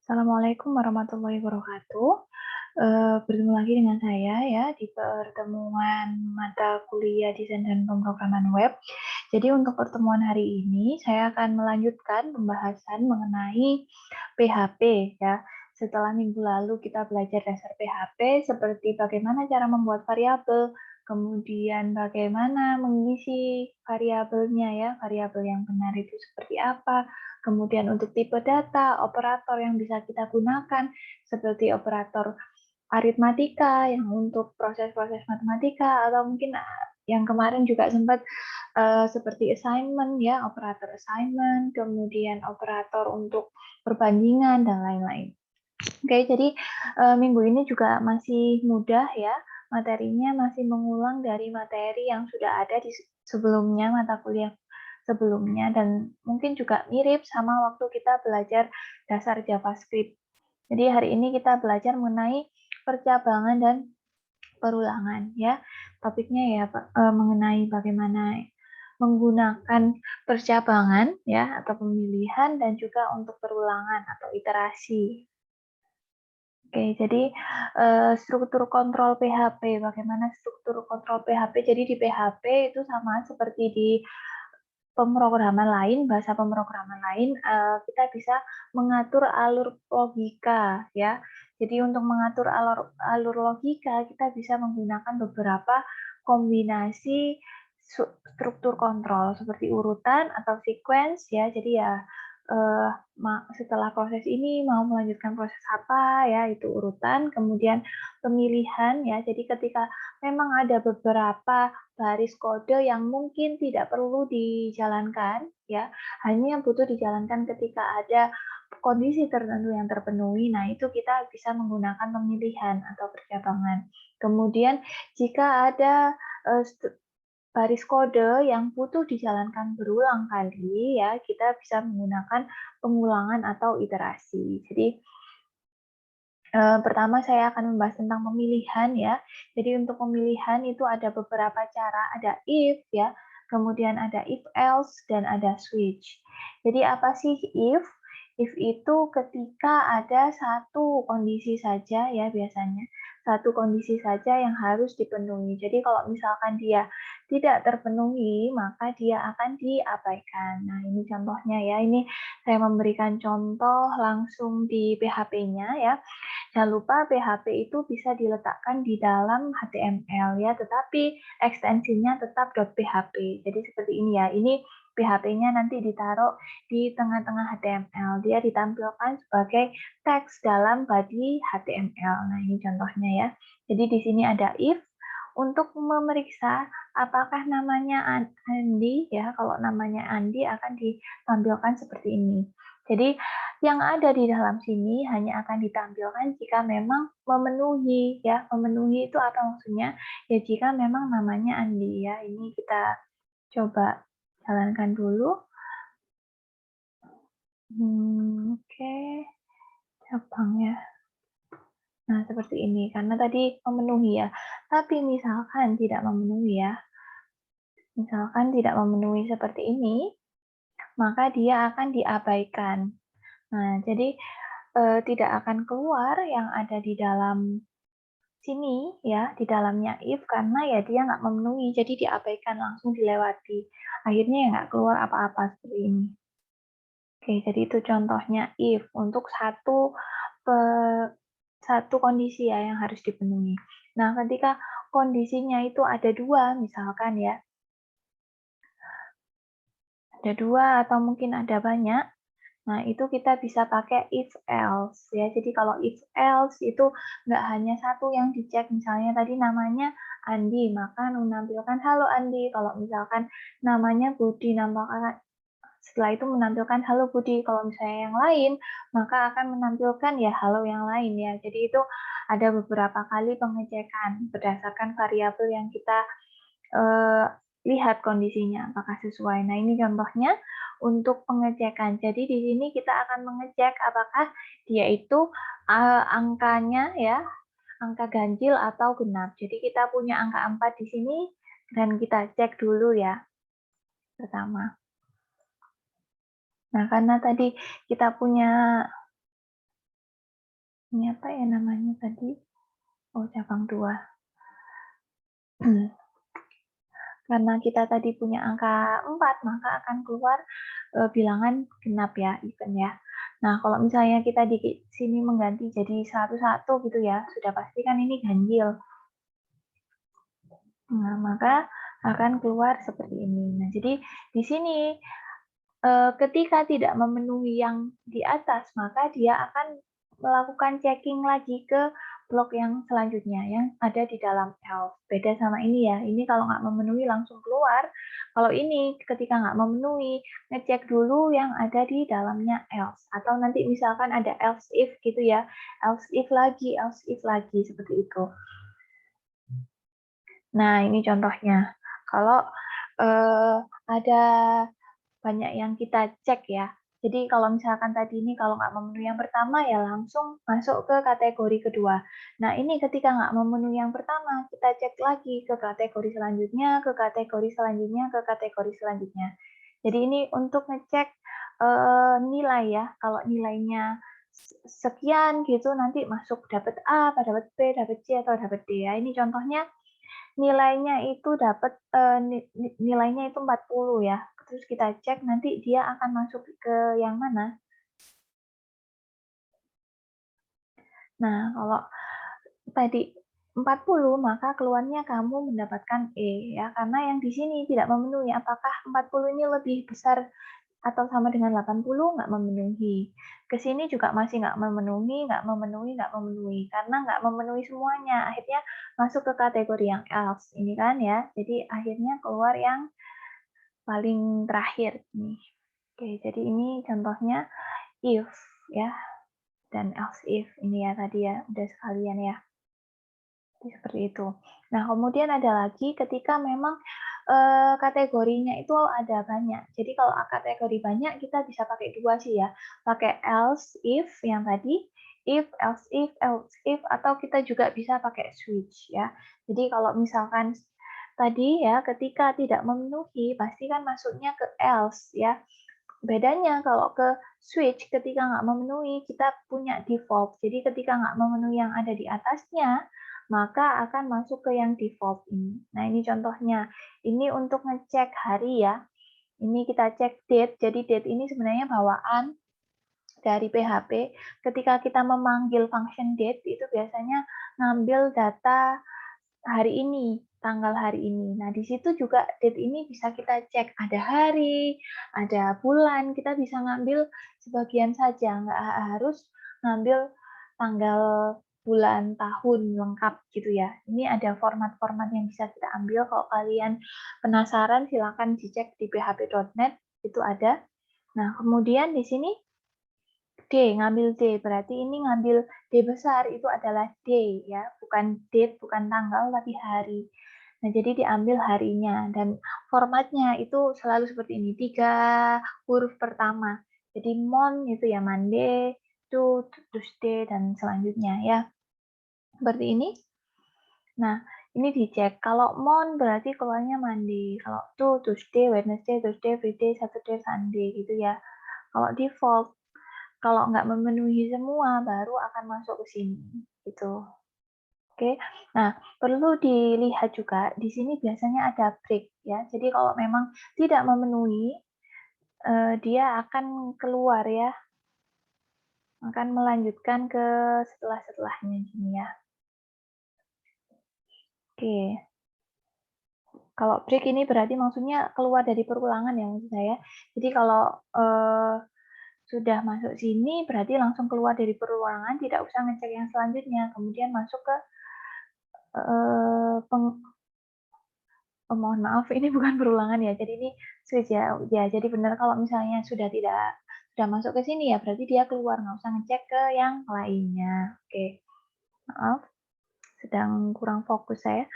Assalamualaikum warahmatullahi wabarakatuh. Bertemu lagi dengan saya ya di pertemuan mata kuliah desain dan pemrograman web. Jadi untuk pertemuan hari ini saya akan melanjutkan pembahasan mengenai PHP ya. Setelah minggu lalu kita belajar dasar PHP seperti bagaimana cara membuat variabel, kemudian bagaimana mengisi variabelnya ya, variabel yang benar itu seperti apa, kemudian untuk tipe data, operator yang bisa kita gunakan seperti operator aritmatika yang untuk proses-proses matematika, atau mungkin yang kemarin juga sempat seperti assignment ya, operator assignment, kemudian operator untuk perbandingan dan lain-lain. Oke, jadi minggu ini juga masih mudah ya, materinya masih mengulang dari materi yang sudah ada di sebelumnya, mata kuliah sebelumnya, dan mungkin juga mirip sama waktu kita belajar dasar JavaScript. Jadi hari ini kita belajar mengenai percabangan dan perulangan ya. Topiknya ya mengenai bagaimana menggunakan percabangan ya atau pemilihan, dan juga untuk perulangan atau iterasi. Oke, jadi struktur kontrol PHP, bagaimana struktur kontrol PHP? Jadi di PHP itu sama seperti di pemrograman lain, bahasa pemrograman lain, kita bisa mengatur alur logika ya. Jadi untuk mengatur alur logika kita bisa menggunakan beberapa kombinasi struktur kontrol seperti urutan atau sequence ya. Jadi ya setelah proses ini mau melanjutkan proses apa ya, itu urutan, kemudian pemilihan ya. Jadi ketika memang ada beberapa baris kode yang mungkin tidak perlu dijalankan ya, hanya butuh dijalankan ketika ada kondisi tertentu yang terpenuhi. Nah, itu kita bisa menggunakan pemilihan atau percabangan. Kemudian jika ada baris kode yang butuh dijalankan berulang kali ya, kita bisa menggunakan pengulangan atau iterasi. Jadi pertama saya akan membahas tentang pemilihan ya. Jadi untuk pemilihan itu ada beberapa cara, ada if ya, kemudian ada if else, dan ada switch. Jadi apa sih if? If itu ketika ada satu kondisi saja ya, biasanya satu kondisi saja yang harus dipenuhi. Jadi kalau misalkan dia tidak terpenuhi, maka dia akan diabaikan. Nah, ini contohnya ya. Ini saya memberikan contoh langsung di PHP-nya ya. Jangan lupa PHP itu bisa diletakkan di dalam HTML ya, tetapi ekstensinya tetap .php. Jadi seperti ini ya. Ini PHP-nya nanti ditaruh di tengah-tengah HTML. Dia ditampilkan sebagai teks dalam body HTML. Nah, ini contohnya ya. Jadi di sini ada if untuk memeriksa apakah namanya Andi ya. Kalau namanya Andi akan ditampilkan seperti ini. Jadi yang ada di dalam sini hanya akan ditampilkan jika memang memenuhi ya. Memenuhi itu apa maksudnya? Ya jika memang namanya Andi ya. Ini kita coba jalankan dulu. Oke. Cabang ya. Nah, seperti ini karena tadi memenuhi ya. Tapi misalkan tidak memenuhi ya. Misalkan tidak memenuhi seperti ini, maka dia akan diabaikan. Nah, jadi tidak akan keluar yang ada di dalam sini ya, di dalamnya if, karena ya dia nggak memenuhi, jadi diabaikan, langsung dilewati. Akhirnya ya nggak keluar apa-apa seperti ini. Oke, jadi itu contohnya if untuk satu kondisi ya yang harus dipenuhi. Nah, ketika kondisinya itu ada dua, misalkan ya, ada dua atau mungkin ada banyak. Nah, itu kita bisa pakai if else ya. Jadi kalau if else itu nggak hanya satu yang dicek, misalnya tadi namanya Andi, maka menampilkan halo Andi. Kalau misalkan namanya Budi, setelah itu menampilkan halo Budi. Kalau misalnya yang lain, maka akan menampilkan ya halo yang lain ya. Jadi itu ada beberapa kali pengecekan berdasarkan variabel yang kita lihat kondisinya apakah sesuai. Nah, ini contohnya untuk pengecekan. Jadi di sini kita akan mengecek apakah dia itu angkanya ya, angka ganjil atau genap. Jadi kita punya angka 4 di sini dan kita cek dulu ya pertama. Nah, karena tadi kita punya Ini apa ya namanya tadi? Oh, cabang 2. Karena kita tadi punya angka 4, maka akan keluar bilangan genap ya, even ya. Nah, kalau misalnya kita di sini mengganti jadi 101 gitu ya, sudah pasti kan ini ganjil. Nah, maka akan keluar seperti ini. Nah, jadi di sini ketika tidak memenuhi yang di atas, maka dia akan melakukan checking lagi ke blok yang selanjutnya yang ada di dalam else. Beda sama ini ya, ini kalau nggak memenuhi langsung keluar. Kalau ini ketika nggak memenuhi, ngecek dulu yang ada di dalamnya else. Atau nanti misalkan ada else if gitu ya, else if lagi, seperti itu. Nah, ini contohnya. Kalau ada banyak yang kita cek ya. Jadi kalau misalkan tadi ini kalau nggak memenuhi yang pertama ya langsung masuk ke kategori kedua. Nah ini ketika nggak memenuhi yang pertama kita cek lagi ke kategori selanjutnya, ke kategori selanjutnya, ke kategori selanjutnya. Jadi ini untuk ngecek nilai ya. Kalau nilainya sekian gitu nanti masuk dapat A, apa dapat B, dapat C atau dapat D ya. Ini contohnya nilainya itu dapat nilainya itu 40 ya. Terus kita cek nanti dia akan masuk ke yang mana. Nah, kalau tadi 40 maka keluarnya kamu mendapatkan E ya, karena yang di sini tidak memenuhi. Apakah 40 ini lebih besar atau sama dengan 80? Nggak memenuhi. Ke sini juga masih nggak memenuhi, nggak memenuhi, nggak memenuhi. Karena nggak memenuhi semuanya. Akhirnya masuk ke kategori yang else. Ini kan ya. Jadi akhirnya keluar yang paling terakhir nih. Oke, jadi ini contohnya if ya dan else if ini ya tadi ya udah sekalian ya. Jadi seperti itu. Nah, kemudian ada lagi ketika memang kategorinya itu ada banyak. Jadi kalau kategori banyak kita bisa pakai dua sih ya. Pakai else if yang tadi, if, else if atau kita juga bisa pakai switch ya. Jadi kalau misalkan tadi ya ketika tidak memenuhi pasti kan masuknya ke else ya. Bedanya kalau ke switch ketika nggak memenuhi kita punya default. Jadi ketika nggak memenuhi yang ada di atasnya, maka akan masuk ke yang default ini. Nah ini contohnya. Ini untuk ngecek hari ya. Ini kita cek date. Jadi date ini sebenarnya bawaan dari PHP. Ketika kita memanggil function date itu biasanya ngambil data hari ini, tanggal hari ini. Nah, di situ juga date ini bisa kita cek. Ada hari, ada bulan, kita bisa ngambil sebagian saja. Nggak harus ngambil tanggal, bulan, tahun lengkap gitu ya. Ini ada format-format yang bisa kita ambil. Kalau kalian penasaran, silakan dicek di php.net, itu ada. Nah, kemudian di sini D, ngambil D. Berarti ini ngambil D besar itu adalah day ya, bukan date, bukan tanggal, tapi hari. Nah, jadi diambil harinya dan formatnya itu selalu seperti ini, 3 huruf pertama. Jadi month itu ya Monday, to, Tuesday, dan selanjutnya ya. Seperti ini. Nah, ini dicek. Kalau month berarti keluarnya Monday. Kalau to, Tuesday, Wednesday, Thursday, Friday, Saturday, Sunday gitu ya. Kalau default kalau nggak memenuhi semua, baru akan masuk ke sini, gitu. Oke, nah perlu dilihat juga, di sini biasanya ada break ya. Jadi kalau memang tidak memenuhi, dia akan keluar ya, akan melanjutkan ke setelah-setelahnya gini ya. Oke, kalau break ini berarti maksudnya keluar dari perulangan ya maksud saya. Jadi kalau sudah masuk sini berarti langsung keluar dari perulangan, tidak usah ngecek yang selanjutnya, kemudian masuk ke mohon maaf ini bukan perulangan ya, jadi ini switch ya. Ya, jadi benar kalau misalnya sudah masuk ke sini ya berarti dia keluar, nggak usah ngecek ke yang lainnya. Oke, maaf, sedang kurang fokus saya.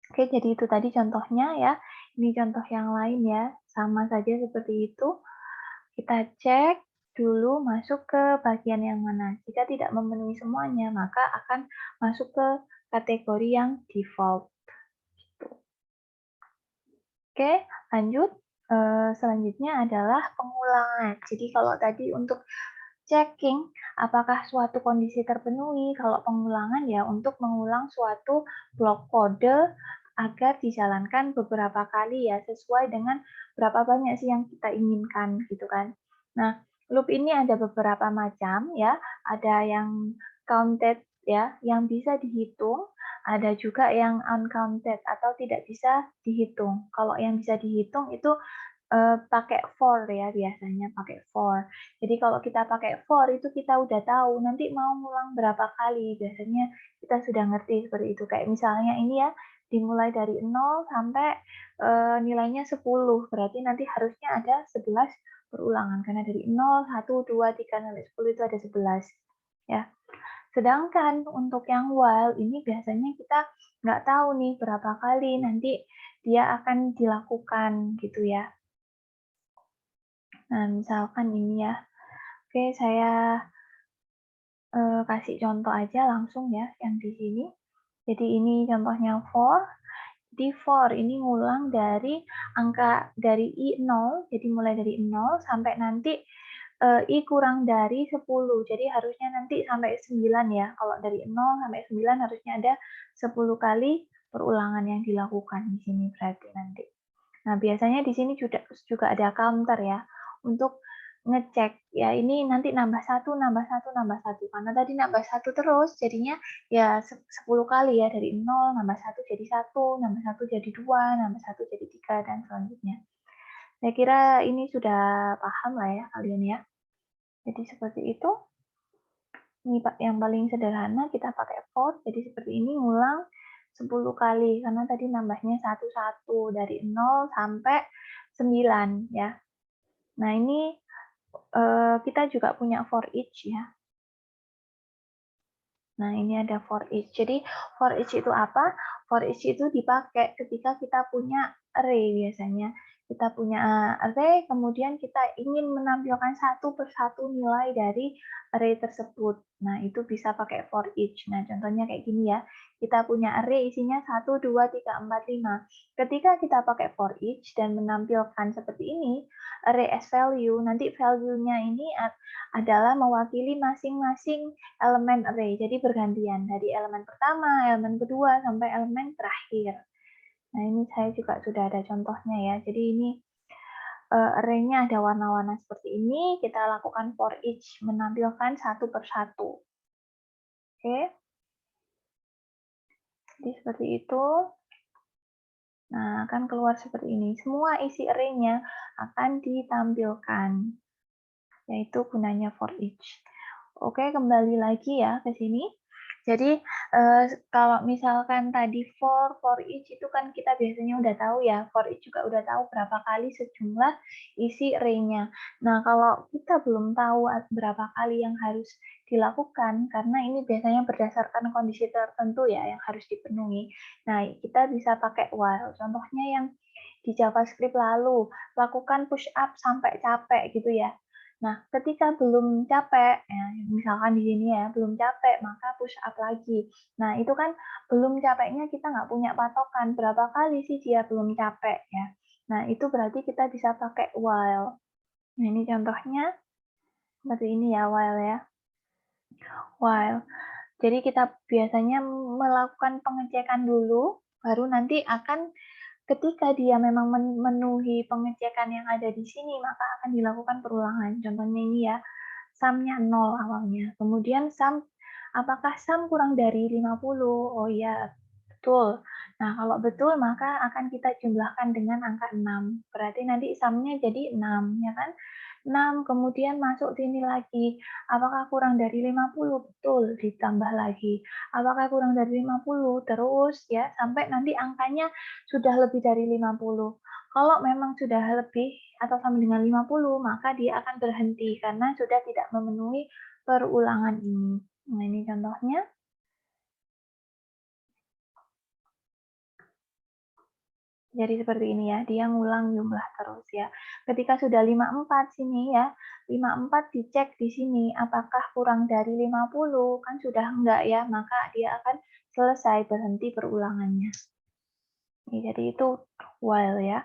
Oke, jadi itu tadi contohnya ya. Ini contoh yang lain ya, sama saja seperti itu. Kita cek dulu masuk ke bagian yang mana. Jika tidak memenuhi semuanya, maka akan masuk ke kategori yang default. Oke, lanjut. Selanjutnya adalah pengulangan. Jadi kalau tadi untuk checking apakah suatu kondisi terpenuhi. Kalau pengulangan ya untuk mengulang suatu blok kode agar dijalankan beberapa kali ya sesuai dengan berapa banyak sih yang kita inginkan gitu kan. Nah, loop ini ada beberapa macam ya. Ada yang counted ya, yang bisa dihitung, ada juga yang uncounted atau tidak bisa dihitung. Kalau yang bisa dihitung itu pakai for ya, biasanya pakai for. Jadi kalau kita pakai for itu kita udah tahu nanti mau ngulang berapa kali, biasanya kita sudah ngerti seperti itu. Kayak misalnya ini ya, dimulai dari 0 sampai, nilainya 10, berarti nanti harusnya ada 11 perulangan, karena dari 0, 1, 2, 3, sampai 10 itu ada 11, ya. Sedangkan untuk yang while ini biasanya kita nggak tahu nih berapa kali nanti dia akan dilakukan gitu ya. Nah, misalkan ini ya. Oke, saya kasih contoh aja langsung ya yang di sini. Jadi ini contohnya for. Di for ini ngulang dari angka dari I0, jadi mulai dari 0 sampai nanti I kurang dari 10. Jadi harusnya nanti sampai 9 ya. Kalau dari 0 sampai 9 harusnya ada 10 kali perulangan yang dilakukan di sini berarti nanti. Nah, biasanya di sini juga ada counter ya untuk ngecek ya ini nanti nambah satu, nambah satu, nambah satu. Karena tadi nambah satu terus jadinya ya 10 kali ya dari 0 nambah satu jadi 1, nambah satu jadi 2, nambah satu jadi 3 dan selanjutnya. Saya kira ini sudah paham lah ya kalian ya. Jadi seperti itu. Ini Pak yang paling sederhana kita pakai for. Jadi seperti ini ngulang 10 kali karena tadi nambahnya satu-satu dari 0 sampai 9 ya. Nah, ini kita juga punya for each ya. Nah, ini ada for each. Jadi, for each itu apa? For each itu dipakai ketika kita punya array biasanya. Kita punya array, kemudian kita ingin menampilkan satu persatu nilai dari array tersebut. Nah, itu bisa pakai for each. Nah, contohnya kayak gini ya. Kita punya array isinya 1, 2, 3, 4, 5. Ketika kita pakai for each dan menampilkan seperti ini, array as value, nanti value-nya ini adalah mewakili masing-masing elemen array. Jadi bergantian dari elemen pertama, elemen kedua, sampai elemen terakhir. Nah, ini saya juga sudah ada contohnya ya. Jadi ini array-nya ada warna-warna seperti ini. Kita lakukan for each, menampilkan satu persatu. Oke. Jadi seperti itu. Nah, akan keluar seperti ini. Semua isi array-nya akan ditampilkan. Yaitu gunanya for each. Oke, kembali lagi ya ke sini. Jadi, kalau misalkan tadi for each itu kan kita biasanya udah tahu ya, for each juga udah tahu berapa kali sejumlah isi array-nya. Nah, kalau kita belum tahu berapa kali yang harus dilakukan, karena ini biasanya berdasarkan kondisi tertentu ya yang harus dipenuhi. Nah, kita bisa pakai while. Contohnya yang di JavaScript lalu, lakukan push up sampai capek gitu ya. Nah, ketika belum capek, ya, misalkan di sini ya, belum capek, maka push up lagi. Nah, itu kan belum capeknya kita nggak punya patokan, berapa kali sih dia belum capek ya. Nah, itu berarti kita bisa pakai while. Nah, ini contohnya seperti ini ya, while ya. While. Jadi kita biasanya melakukan pengecekan dulu, baru nanti akan ketika dia memang memenuhi pengecekan yang ada di sini, maka akan dilakukan perulangan. Contohnya ini ya, sum-nya 0 awalnya. Kemudian sum, apakah sum kurang dari 50? Oh iya, betul. Nah, kalau betul maka akan kita jumlahkan dengan angka 6. Berarti nanti sum-nya jadi 6, ya kan? 6, kemudian masuk sini lagi. Apakah kurang dari 50? Betul, ditambah lagi. Apakah kurang dari 50? Terus ya, sampai nanti angkanya sudah lebih dari 50. Kalau memang sudah lebih atau sama dengan 50, maka dia akan berhenti karena sudah tidak memenuhi perulangan ini. Nah, ini contohnya. Jadi seperti ini ya, dia ngulang jumlah terus ya. Ketika sudah 54 sini ya, 54 dicek di sini apakah kurang dari 50, kan sudah enggak ya, maka dia akan selesai berhenti perulangannya. Jadi itu while ya.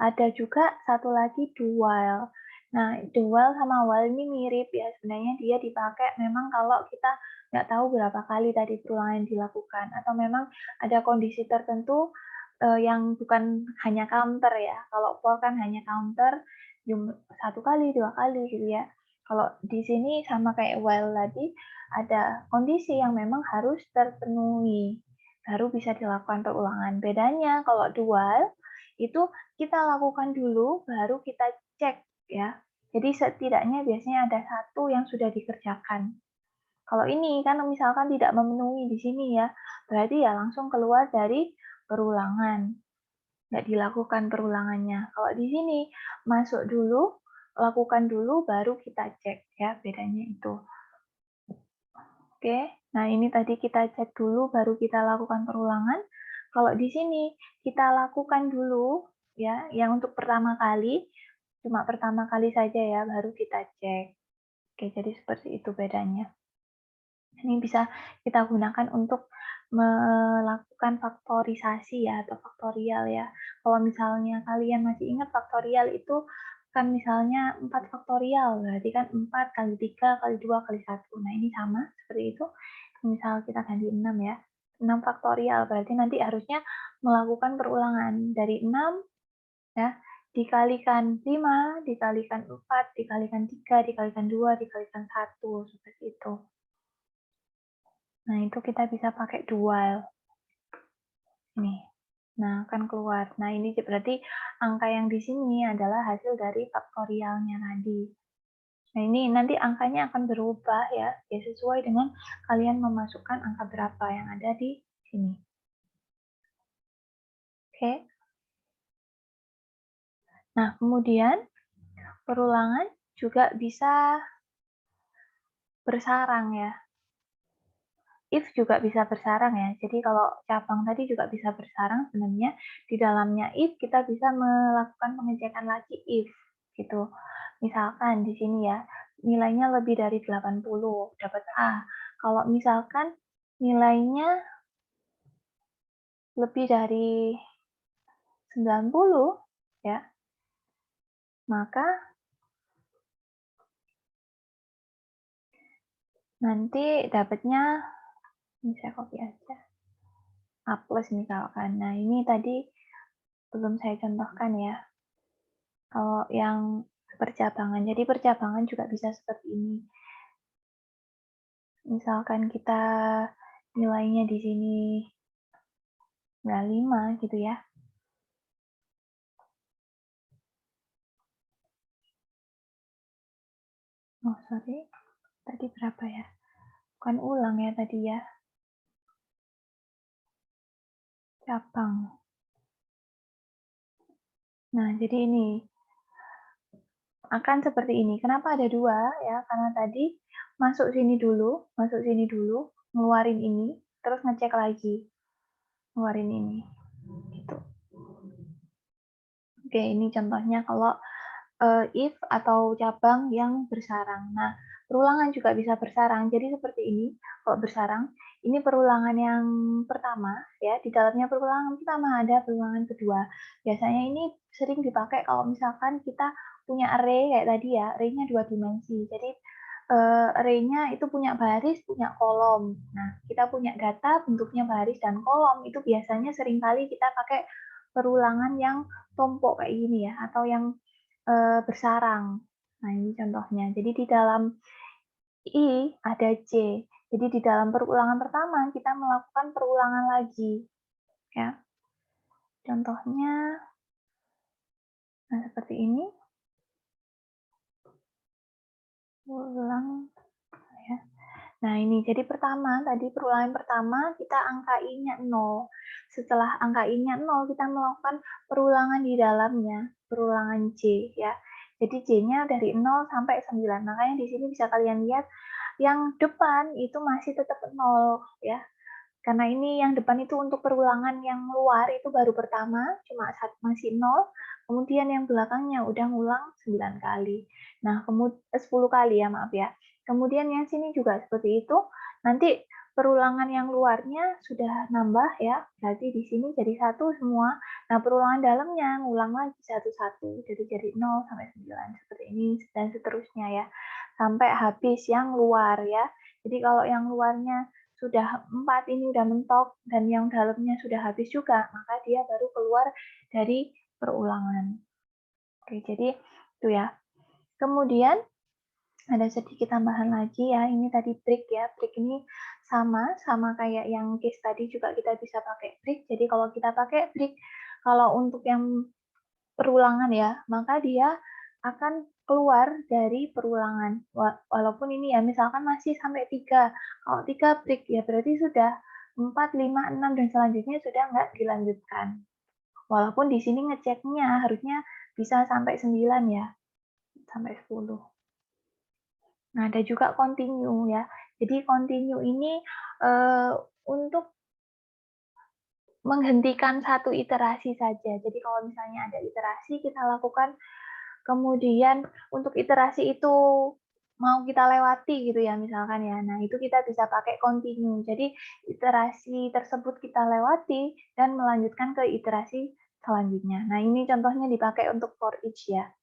Ada juga satu lagi do while. Nah, dual sama while ini mirip ya, sebenarnya dia dipakai memang kalau kita nggak tahu berapa kali tadi perulangan yang dilakukan, atau memang ada kondisi tertentu yang bukan hanya counter ya. Kalau for kan hanya counter, satu kali, dua kali gitu ya. Kalau di sini sama kayak while tadi, ada kondisi yang memang harus terpenuhi, baru bisa dilakukan perulangan. Bedanya kalau dual, itu kita lakukan dulu, baru kita cek ya. Jadi setidaknya biasanya ada satu yang sudah dikerjakan. Kalau ini kan misalkan tidak memenuhi di sini ya, berarti ya langsung keluar dari perulangan, nggak dilakukan perulangannya. Kalau di sini masuk dulu, lakukan dulu, baru kita cek ya, bedanya itu. Oke, nah ini tadi kita cek dulu, baru kita lakukan perulangan. Kalau di sini kita lakukan dulu ya, yang untuk pertama kali, cuma pertama kali saja ya, baru kita cek. Oke, jadi seperti itu bedanya. Ini bisa kita gunakan untuk melakukan faktorisasi ya, atau faktorial ya. Kalau misalnya kalian masih ingat faktorial itu kan misalnya 4 faktorial, berarti kan 4 kali 3 kali 2 kali 1. Nah, ini sama seperti itu. Misal kita ganti 6 ya. 6 faktorial, berarti nanti harusnya melakukan perulangan dari 6 ya, dikalikan 5, dikalikan 4, dikalikan 3, dikalikan 2, dikalikan 1, seperti itu. Nah, itu kita bisa pakai dual. Nih. Nah, akan keluar. Nah, ini berarti angka yang di sini adalah hasil dari faktorialnya tadi. Nah, ini nanti angkanya akan berubah ya, sesuai dengan kalian memasukkan angka berapa yang ada di sini. Oke. Nah, kemudian perulangan juga bisa bersarang ya. If juga bisa bersarang ya. Jadi kalau cabang tadi juga bisa bersarang sebenarnya di dalamnya if kita bisa melakukan pengecekan lagi if gitu. Misalkan di sini ya, nilainya lebih dari 80 dapat A. Kalau misalkan nilainya lebih dari 90 ya, maka nanti dapatnya, ini saya copy aja, A plus misalkan. Nah, ini tadi belum saya contohkan ya. Kalau yang percabangan, jadi percabangan juga bisa seperti ini. Misalkan kita nilainya di sini 5 gitu ya. Oh, sorry. Tadi berapa ya? Bukan ulang ya tadi ya. Cabang. Nah, jadi ini akan seperti ini. Kenapa ada 2 ya? Karena tadi masuk sini dulu, ngeluarin ini, terus ngecek lagi, ngeluarin ini. Gitu. Oke, ini contohnya kalau if atau cabang yang bersarang. Nah, perulangan juga bisa bersarang. Jadi seperti ini, kalau bersarang, ini perulangan yang pertama, ya, di dalamnya perulangan pertama ada perulangan kedua. Biasanya ini sering dipakai kalau misalkan kita punya array kayak tadi ya, array-nya 2 dimensi. Jadi array-nya itu punya baris, punya kolom. Nah, kita punya data bentuknya baris dan kolom, itu biasanya seringkali kita pakai perulangan yang tumpuk kayak gini ya, atau yang bersarang. Nah, ini contohnya. Jadi di dalam I ada J. Jadi di dalam perulangan pertama kita melakukan perulangan lagi, ya. Contohnya, nah seperti ini. Ulang, ya. Nah, ini jadi pertama, tadi perulangan pertama kita angka I-nya 0. Setelah angka I-nya 0, kita melakukan perulangan di dalamnya, perulangan J ya. Jadi J-nya dari 0 sampai 9. Makanya di sini bisa kalian lihat yang depan itu masih tetap 0 ya. Karena ini yang depan itu untuk perulangan yang luar itu baru pertama, cuma masih 0. Kemudian yang belakangnya udah ngulang 9 kali. Nah, 10 kali ya, maaf ya. Kemudian yang sini juga seperti itu. Nanti perulangan yang luarnya sudah nambah ya, berarti di sini jadi 1 semua. Nah, perulangan dalamnya ngulang lagi satu-satu, jadi 0 sampai 9, seperti ini dan seterusnya ya, sampai habis yang luar ya. Jadi kalau yang luarnya sudah 4 ini udah mentok dan yang dalamnya sudah habis juga, maka dia baru keluar dari perulangan. Oke, jadi itu ya. Kemudian ada sedikit tambahan lagi ya, ini tadi break ya, break ini sama kayak yang case tadi juga kita bisa pakai break. Jadi kalau kita pakai break, kalau untuk yang perulangan ya, maka dia akan keluar dari perulangan. Walaupun ini ya, misalkan masih sampai 3. Kalau 3 break ya berarti sudah 4, 5, 6 dan selanjutnya sudah nggak dilanjutkan. Walaupun di sini ngeceknya harusnya bisa sampai 9 ya, sampai 10. Nah, ada juga continue ya. Jadi continue ini untuk menghentikan satu iterasi saja. Jadi kalau misalnya ada iterasi kita lakukan, kemudian untuk iterasi itu mau kita lewati gitu ya misalkan ya. Nah, itu kita bisa pakai continue. Jadi iterasi tersebut kita lewati dan melanjutkan ke iterasi selanjutnya. Nah, ini contohnya dipakai untuk for each ya.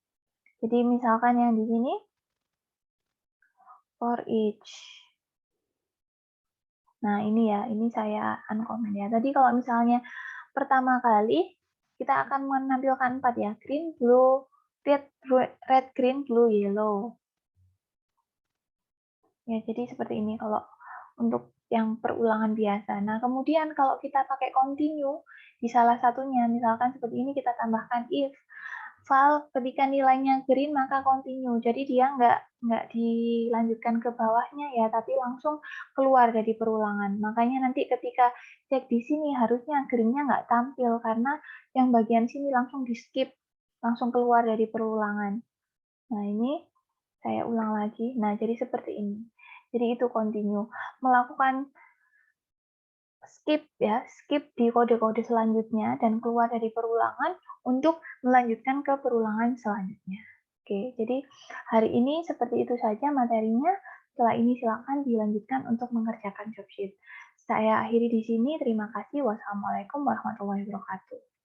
Jadi misalkan yang di sini for each. Nah, ini ya, ini saya uncomment ya. Tadi kalau misalnya pertama kali, kita akan menampilkan 4 ya, green, blue, red, green, blue, yellow. Ya, jadi seperti ini kalau untuk yang perulangan biasa. Nah, kemudian kalau kita pakai continue, di salah satunya, misalkan seperti ini kita tambahkan if, file ketika nilainya green maka continue. Jadi dia nggak dilanjutkan ke bawahnya ya, tapi langsung keluar dari perulangan. Makanya nanti ketika cek di sini harusnya green-nya nggak tampil karena yang bagian sini langsung di skip, langsung keluar dari perulangan. Nah ini saya ulang lagi. Nah jadi seperti ini. Jadi itu continue. Melakukan skip ya, skip di kode-kode selanjutnya dan keluar dari perulangan untuk melanjutkan ke perulangan selanjutnya. Oke, jadi hari ini seperti itu saja materinya. Setelah ini silakan dilanjutkan untuk mengerjakan job sheet. Saya akhiri di sini. Terima kasih. Wassalamualaikum warahmatullahi wabarakatuh.